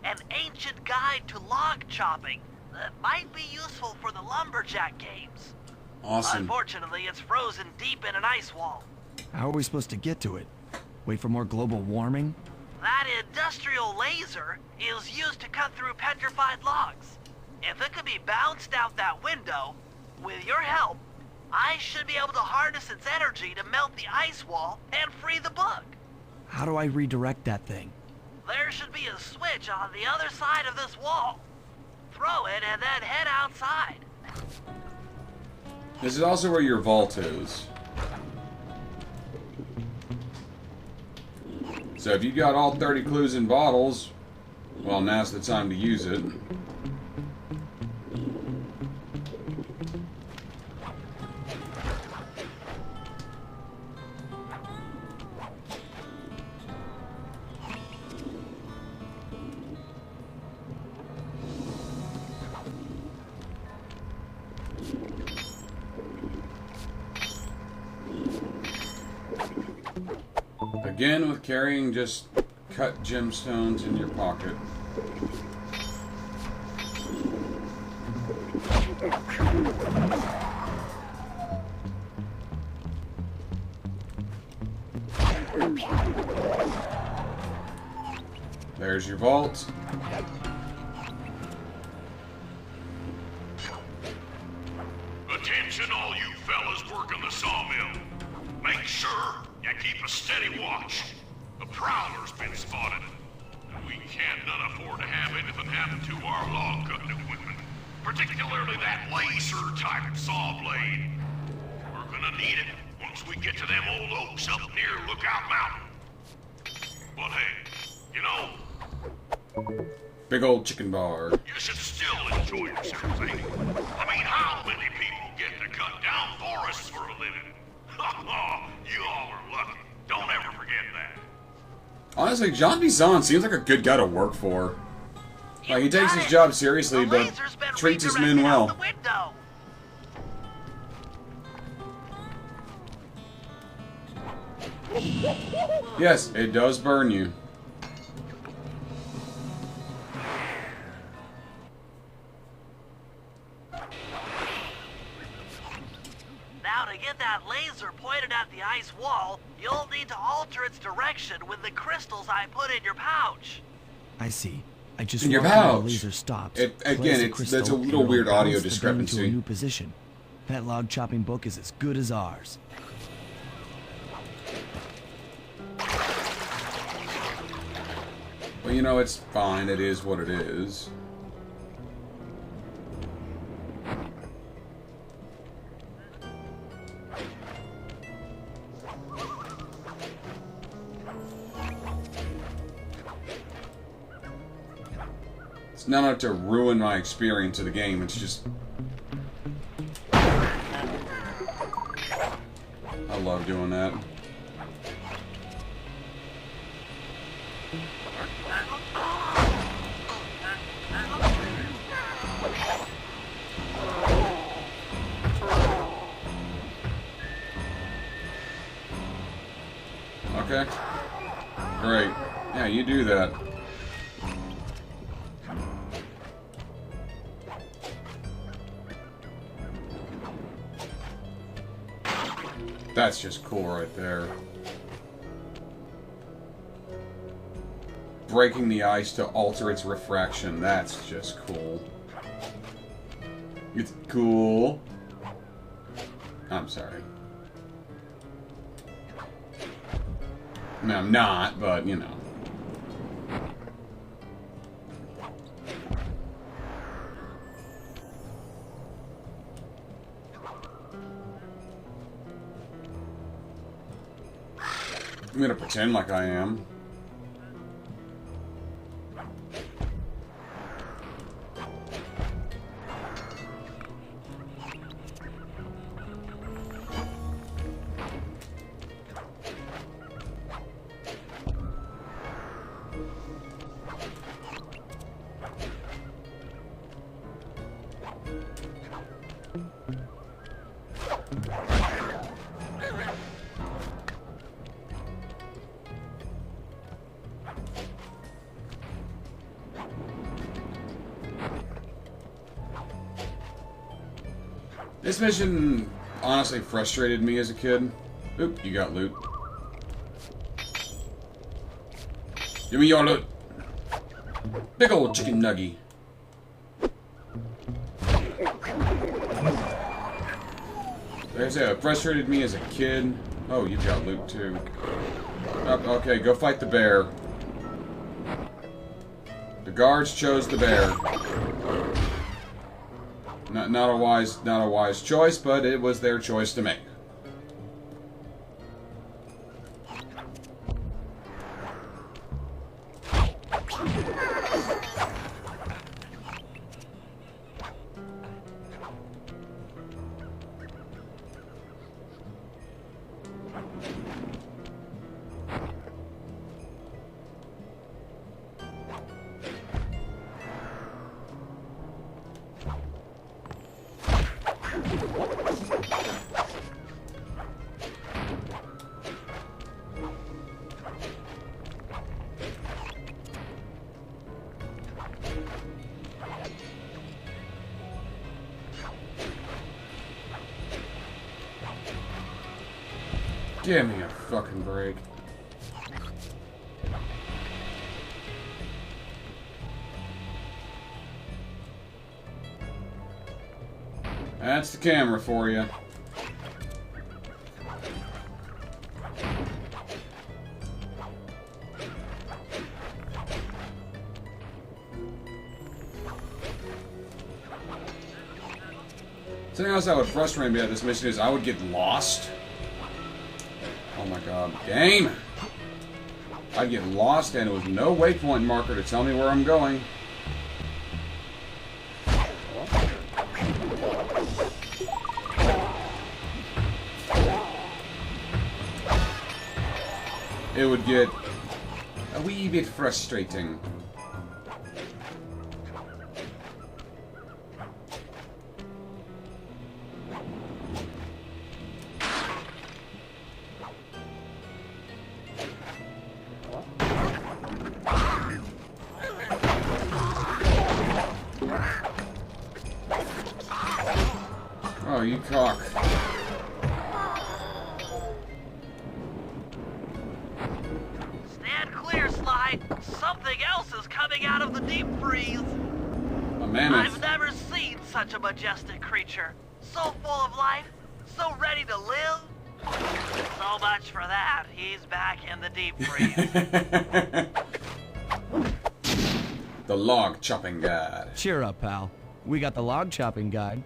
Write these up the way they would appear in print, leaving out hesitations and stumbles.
An ancient guide to log chopping that might be useful for the lumberjack games. Awesome. Unfortunately, it's frozen deep in an ice wall. How are we supposed to get to it? Wait for more global warming? That industrial laser is used to cut through petrified logs. If it could be bounced out that window, with your help, I should be able to harness its energy to melt the ice wall and free the bug. How do I redirect that thing? There should be a switch on the other side of this wall. Throw it and then head outside. This is also where your vault is. So if you got all 30 clues in bottles, well, now's the time to use it. Again, with carrying just cut gemstones in your pocket. There's your vault. Attention all you fellas working the sawmill. Make sure you keep a steady watch. The prowler's been spotted. And we can't none afford to have anything happen to our log cutting equipment. Particularly that laser-type saw blade. We're gonna need it once we get to them old oaks up near Lookout Mountain. But hey, you know, Big old chicken bar. you should still enjoy yourselves, eh? I mean, how many people get to cut down forests for a living? You all are lucky. Don't ever forget that. Honestly, Jean Bison seems like a good guy to work for. Like, he takes his job seriously, The but laser's been treats his men redirected out well. the window. Yes, it does burn you. Now, to get that laser pointed at the ice wall, you'll need to alter its direction with the crystals I put in your pouch. I see. I just In your walk where the pouch. laser stops. Again, place the it's- crystal, that's a and little it'll weird audio bounce the beam discrepancy. to a new position. That log chopping book is as good as ours. Well, you know, it's fine. It is what it is. It's not enough to ruin my experience of the game. It's just... I love doing that. Okay. Great. Yeah, you do that. That's just cool right there. Breaking the ice to alter its refraction. That's just cool. It's cool. I'm sorry. I mean, I'm not, but, you know. I'm gonna pretend like I am. This mission honestly frustrated me as a kid. Oop, you got loot. Give me your loot. Big old chicken nugget. Like I said, it frustrated me as a kid. Oh, you've got loot too. Okay, go fight the bear. The guards chose the bear. Not a wise choice, but it was their choice to make. Give me a fucking break. That's the camera for you. Something else that would frustrate me about this mission is I would get lost. Oh my god. Game! I'd get lost and there was no waypoint marker to tell me where I'm going. It would get a wee bit frustrating. Oh, you cock. Stand clear, Sly. Something else is coming out of the deep freeze. A mammoth. I've never seen such a majestic creature. So full of life, so ready to live. So much for that. He's back in the deep freeze. The log chopping guide. Cheer up, pal. We got the log chopping guide.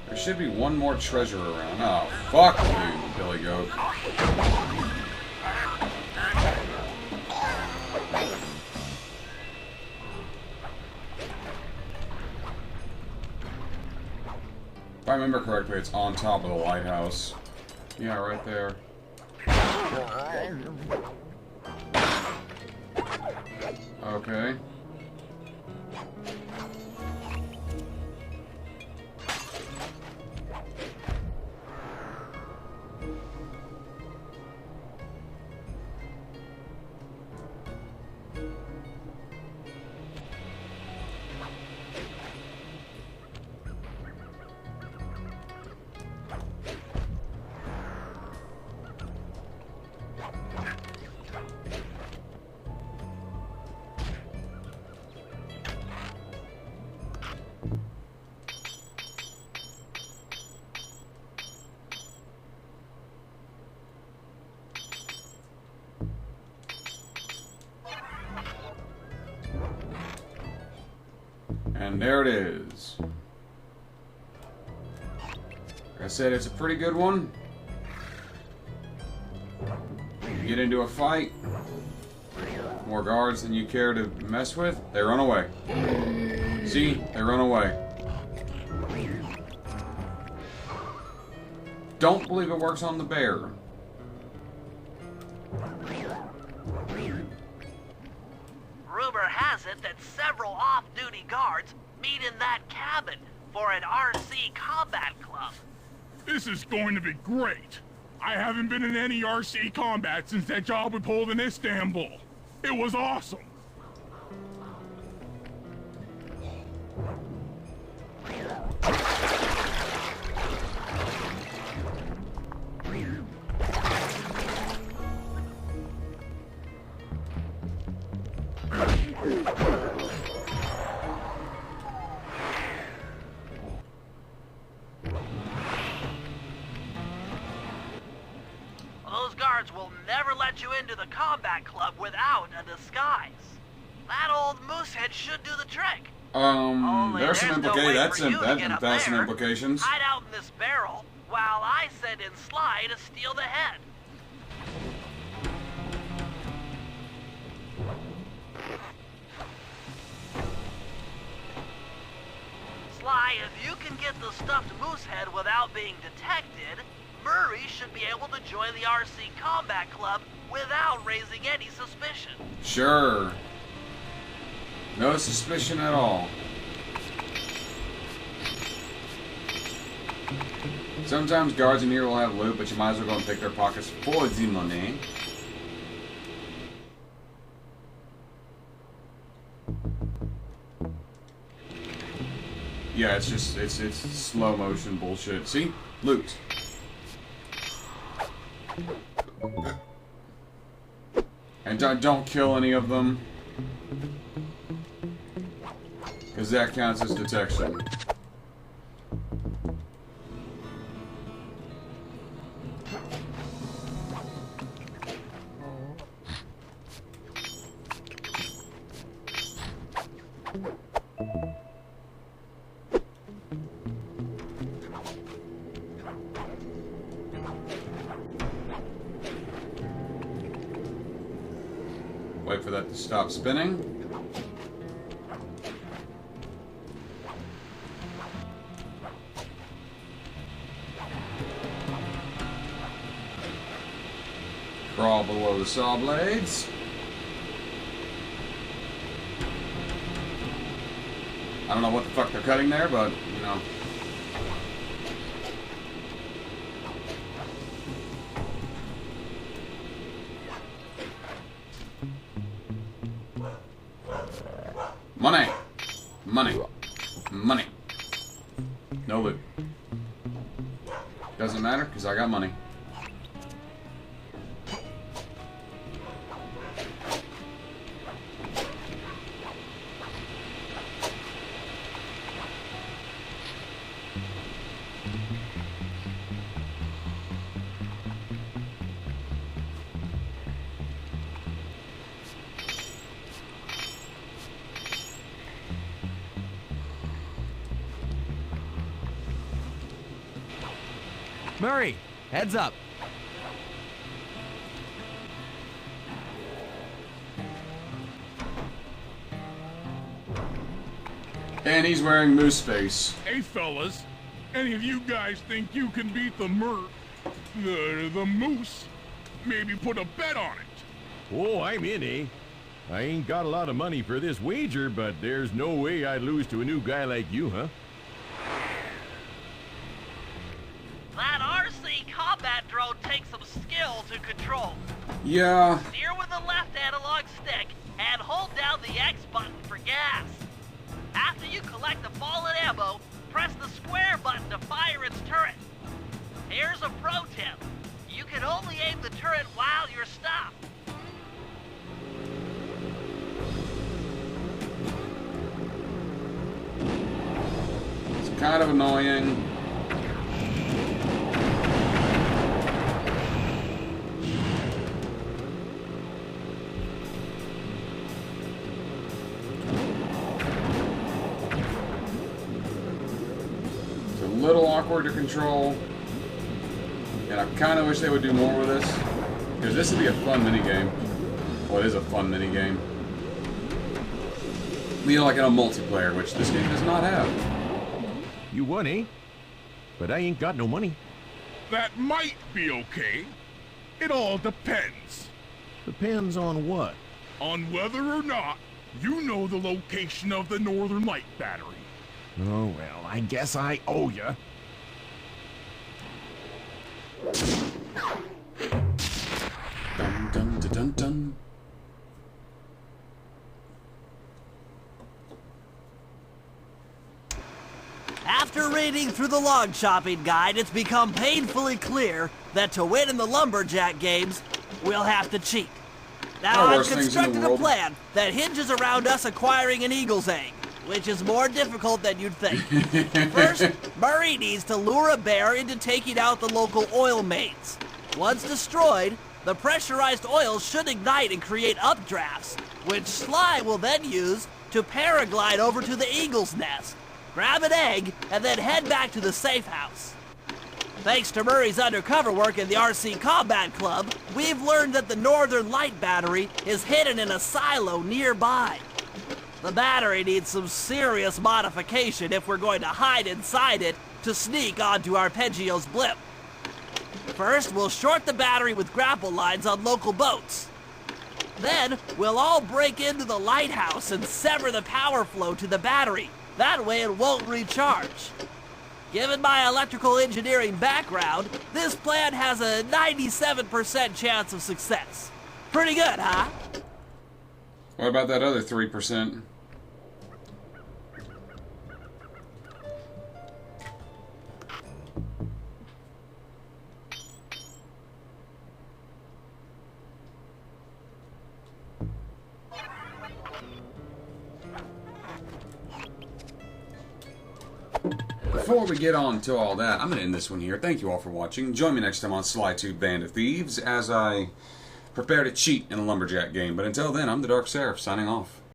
There should be one more treasure around. Oh, fuck you, Billy Goat. If I remember correctly, it's on top of the lighthouse. Yeah, right there. Okay. And there it is. Like I said, it's a pretty good one. You get into a fight, more guards than you care to mess with, they run away. See? They run away. Don't believe it works on the bear. Rumor has it that several off-duty guards meet in that cabin for an RC combat club. This is going to be great. I haven't been in any RC combat since that job we pulled in Istanbul. It was awesome. Those guards will never let you into the combat club without a disguise. That old moosehead should do the trick. Only There's some no way that's for you to get up some there. implications. Hide out in this barrel while I send in Sly to steal the head. Sly, if you can get the stuffed moosehead without being detected, Murray should be able to join the RC Combat Club without raising any suspicion. Sure. No suspicion at all. Sometimes guards in here will have loot, but you might as well go and pick their pockets for the money. Yeah, it's just, it's slow motion bullshit. See? Loot. And don't kill any of them, because that counts as detection. Wait for that to stop spinning. Crawl below the saw blades. I don't know what the fuck they're cutting there, but, you know. Money! Money! Money! No loot. Doesn't matter, because I got money. Murray, heads up. And he's wearing moose face. Hey, fellas. Any of you guys think you can beat the moose? Maybe put a bet on it. Oh, I'm in, eh? I ain't got a lot of money for this wager, but there's no way I'd lose to a new guy like you, huh? That RC combat drone takes some skill to control. Yeah. Steer with the left analog stick and hold down the X button for gas. After you collect the fallen ammo, press the square button to fire its turret. Here's a pro tip. You can only aim the turret while you're stopped. It's kind of annoying. It's a little awkward to control. And I kind of wish they would do more with this. Because this would be a fun minigame. Well, it is a fun minigame. You know, like in a multiplayer, which this game does not have. You won, eh? But I ain't got no money. That might be okay. It all depends. Depends on what? On whether or not you know the location of the Northern Light battery. Oh, well, I guess I owe you. Dun dun dun dun dun. After reading through the log chopping guide, it's become painfully clear that to win in the lumberjack games, we'll have to cheat. Now, I've worst things in the constructed a world. plan that hinges around us acquiring an eagle's egg, which is more difficult than you'd think. First, Murray needs to lure a bear into taking out the local oil mains. Once destroyed, the pressurized oil should ignite and create updrafts, which Sly will then use to paraglide over to the eagle's nest, grab an egg, and then head back to the safe house. Thanks to Murray's undercover work in the RC Combat Club, we've learned that the Northern Light Battery is hidden in a silo nearby. The battery needs some serious modification if we're going to hide inside it to sneak onto Arpeggio's blimp. First, we'll short the battery with grapple lines on local boats. Then, we'll all break into the lighthouse and sever the power flow to the battery. That way it won't recharge. Given my electrical engineering background, this plan has a 97% chance of success. Pretty good, huh? What about that other 3%? Before we get on to all that, I'm going to end this one here. Thank you all for watching. Join me next time on Sly 2 Band of Thieves as I prepare to cheat in a lumberjack game. But until then, I'm the Dark Seraph, signing off.